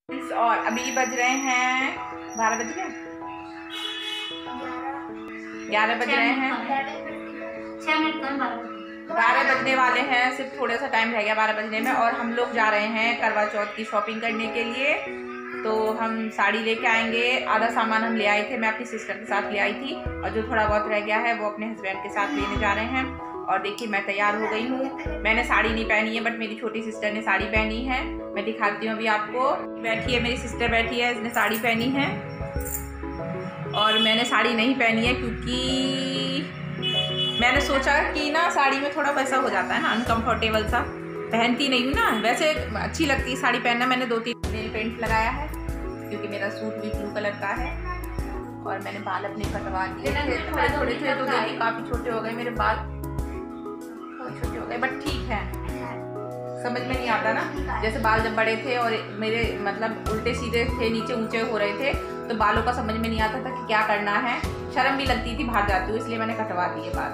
और अभी बज रहे हैं 12 बज गए, 11 बज रहे हैं, 12 बजने वाले हैं। सिर्फ थोड़ा सा टाइम रह गया 12 बजने में। और हम लोग जा रहे हैं करवा चौथ की शॉपिंग करने के लिए। तो हम साड़ी लेके आएंगे। आधा सामान हम ले आए थे, मैं अपनी सिस्टर के साथ ले आई थी, और जो थोड़ा बहुत रह गया है वो अपने हस्बैंड के साथ लेने जा रहे हैं। और देखिए मैं तैयार हो गई हूँ। मैंने साड़ी नहीं पहनी है, बट मेरी छोटी सिस्टर ने साड़ी पहनी है। मैं दिखाती हूँ अभी आपको। बैठी है मेरी सिस्टर, बैठी है, इसने साड़ी पहनी है। और मैंने साड़ी नहीं पहनी है क्योंकि मैंने सोचा कि ना साड़ी में थोड़ा वैसा हो जाता है ना, अनकम्फर्टेबल सा। पहनती नहीं हूँ ना, वैसे अच्छी लगती है साड़ी पहनना। मैंने 2-3 नेल पेंट लगाया है क्योंकि मेरा सूट भी ब्लू कलर का है। और मैंने बाल अपने कटवा दिए, थोड़े थे तो देखिए काफ़ी छोटे हो गए मेरे बाल, छोटे हो गए, बट ठीक है। समझ में नहीं आता ना, जैसे बाल जब बड़े थे और मेरे मतलब उल्टे सीधे थे, नीचे ऊंचे हो रहे थे, तो बालों का समझ में नहीं आता था कि क्या करना है। शर्म भी लगती थी, भाग जाती हूँ, इसलिए मैंने कटवा दिए बाल।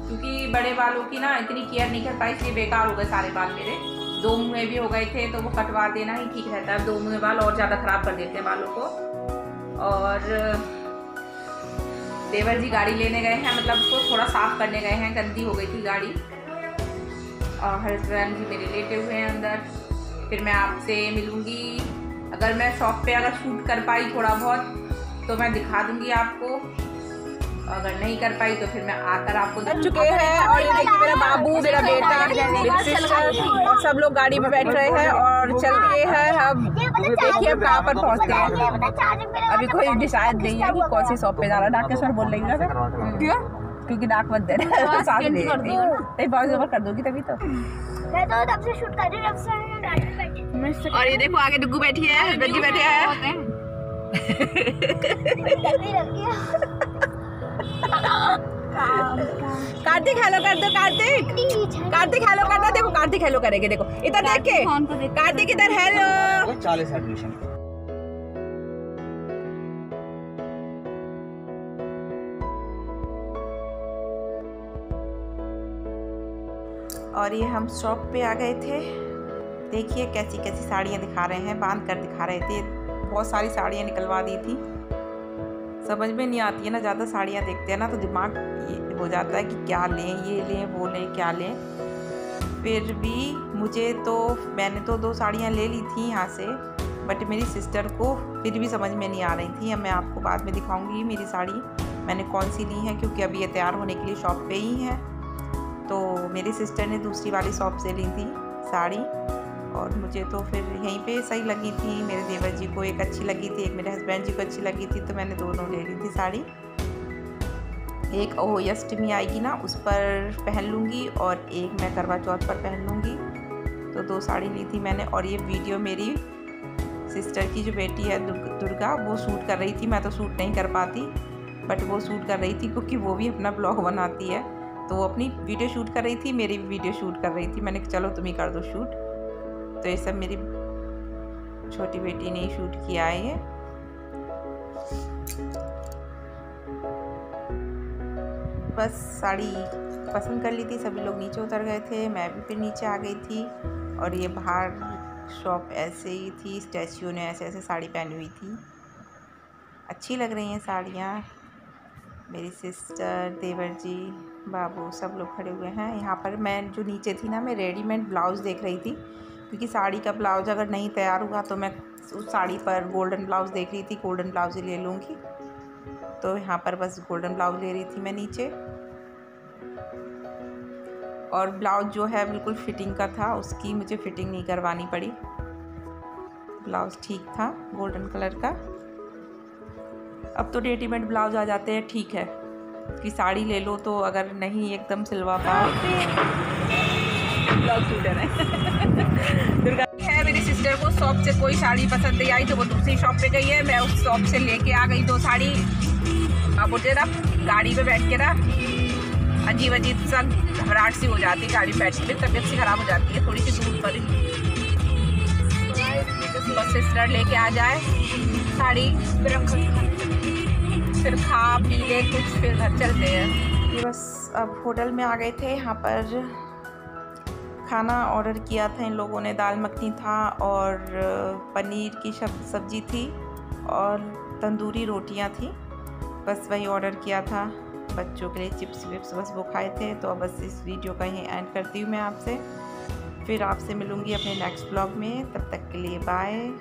क्योंकि बड़े बालों की ना इतनी केयर नहीं कर पाई, इसलिए बेकार हो गए सारे बाल मेरे। 2 मुँह में भी हो गए थे, तो वो कटवा देना ही ठीक रहता है। 2 मुँह में बाल और ज़्यादा ख़राब कर देते हैं बालों को। और देवर जी गाड़ी लेने गए हैं, मतलब उसको थोड़ा साफ़ करने गए हैं, गंदी हो गई थी गाड़ी। और हस्बैंड भी मेरे लेटे हुए हैं अंदर। फिर मैं आपसे मिलूँगी। अगर मैं शॉप पे अगर शूट कर पाई थोड़ा बहुत तो मैं दिखा दूँगी आपको, अगर नहीं कर पाई तो फिर मैं आकर आपको दिखा चुके हैं। और ये देखिए मेरा बाबू, मेरा बेटा, मेरी सिस्टर और सब लोग गाड़ी में बैठ रहे हैं और चल के हैं। हम देखिए अब कहाँ पर पहुँचते हैं। अभी कोई डिसाइड नहीं है कि कौन सी शॉप पे जाना। डाकेश्वर बोल रही है क्योंकि नाक मत दे रहे, सांस ले नहीं, बहुत ज़बर कर दोगी तभी तो। मैं तो तब से शूट कर रही हूँ, तब से मैं गाड़ी में बैठी। और ये देखो आगे डुग्गू बैठी है, हस्बैंड जी बैठे हैं। कार्तिक हेलो कर दो, कार्तिक हेलो कर दो। देखो कार्तिक हेलो करेंगे, देखो इधर देख के, कार्तिक इधर हेलो। 40 एडमिशन। और ये हम शॉप पे आ गए थे। देखिए कैसी कैसी साड़ियाँ दिखा रहे हैं, बांध कर दिखा रहे थे। बहुत सारी साड़ियाँ निकलवा दी थी। समझ में नहीं आती है ना, ज़्यादा साड़ियाँ देखते हैं ना तो दिमाग ये हो जाता है कि क्या लें, ये लें, वो लें, क्या लें। फिर भी मैंने तो 2 साड़ियाँ ले ली थी यहाँ से, बट मेरी सिस्टर को फिर भी समझ में नहीं आ रही थी। अब मैं आपको बाद में दिखाऊँगी मेरी साड़ी मैंने कौन सी ली है, क्योंकि अभी ये तैयार होने के लिए शॉप पे ही है। तो मेरी सिस्टर ने दूसरी वाली शॉप से ली थी साड़ी, और मुझे तो फिर यहीं पे सही लगी थी। मेरे देवर जी को एक अच्छी लगी थी, एक मेरे हस्बैंड जी को अच्छी लगी थी, तो मैंने दोनों ले ली थी साड़ी। एक अष्टमी आएगी ना उस पर पहन लूँगी, और एक मैं करवा चौथ पर पहन लूँगी। तो 2 साड़ी ली थी मैंने। और ये वीडियो मेरी सिस्टर की जो बेटी है दुर्गा, वो शूट कर रही थी। मैं तो शूट नहीं कर पाती, बट वो शूट कर रही थी क्योंकि वो भी अपना ब्लॉग बनाती है। तो वो अपनी वीडियो शूट कर रही थी, मेरी भी वीडियो शूट कर रही थी। मैंने कहा चलो तुम ही कर दो शूट। तो ये सब मेरी छोटी बेटी ने ही शूट किया है। ये बस साड़ी पसंद कर ली थी, सभी लोग नीचे उतर गए थे, मैं भी फिर नीचे आ गई थी। और ये बाहर शॉप ऐसे ही थी, स्टैच्यू ने ऐसे ऐसे साड़ी पहनी हुई थी। अच्छी लग रही हैं साड़ियाँ। मेरी सिस्टर, देवर जी, बाबू सब लोग खड़े हुए हैं यहाँ पर। मैं जो नीचे थी ना, मैं रेडीमेड ब्लाउज़ देख रही थी, क्योंकि साड़ी का ब्लाउज़ अगर नहीं तैयार हुआ तो मैं उस साड़ी पर गोल्डन ब्लाउज़ देख रही थी, गोल्डन ब्लाउज़ ही ले लूँगी। तो यहाँ पर बस गोल्डन ब्लाउज़ ले रही थी मैं नीचे। और ब्लाउज़ जो है बिल्कुल फिटिंग का था, उसकी मुझे फिटिंग नहीं करवानी पड़ी। ब्लाउज़ ठीक था गोल्डन कलर का। अब तो रेडीमेड ब्लाउज आ जाते हैं, ठीक है कि साड़ी ले लो तो अगर नहीं एकदम सिलवा पाओ। ब्लाउज शूटर है दुर्गा है। मेरी सिस्टर को शॉप से कोई साड़ी पसंद नहीं आई तो वो दूसरी शॉप पे गई है। मैं उस शॉप से लेके आ गई 2 साड़ी। आप बोलते ना गाड़ी पे बैठ के ना अजीब अजीब सा घबराहट सी हो जाती है, गाड़ी बैठ के तबीयत सी खराब हो जाती है, थोड़ी सी दूर पर बस सिस्टर लेके आ जाए साड़ी, फिर खा पी ले कुछ, फिर घर चलते हैं। ये बस अब होटल में आ गए थे। यहाँ पर खाना ऑर्डर किया था इन लोगों ने, दाल मखनी था और पनीर की सब्ज़ी थी और तंदूरी रोटियां थी। बस वही ऑर्डर किया था। बच्चों के लिए चिप्स विप्स बस वो खाए थे। तो अब बस इस वीडियो का यहीं एंड करती हूँ मैं आपसे। फिर आपसे मिलूँगी अपने नेक्स्ट ब्लॉग में। तब तक के लिए बाय।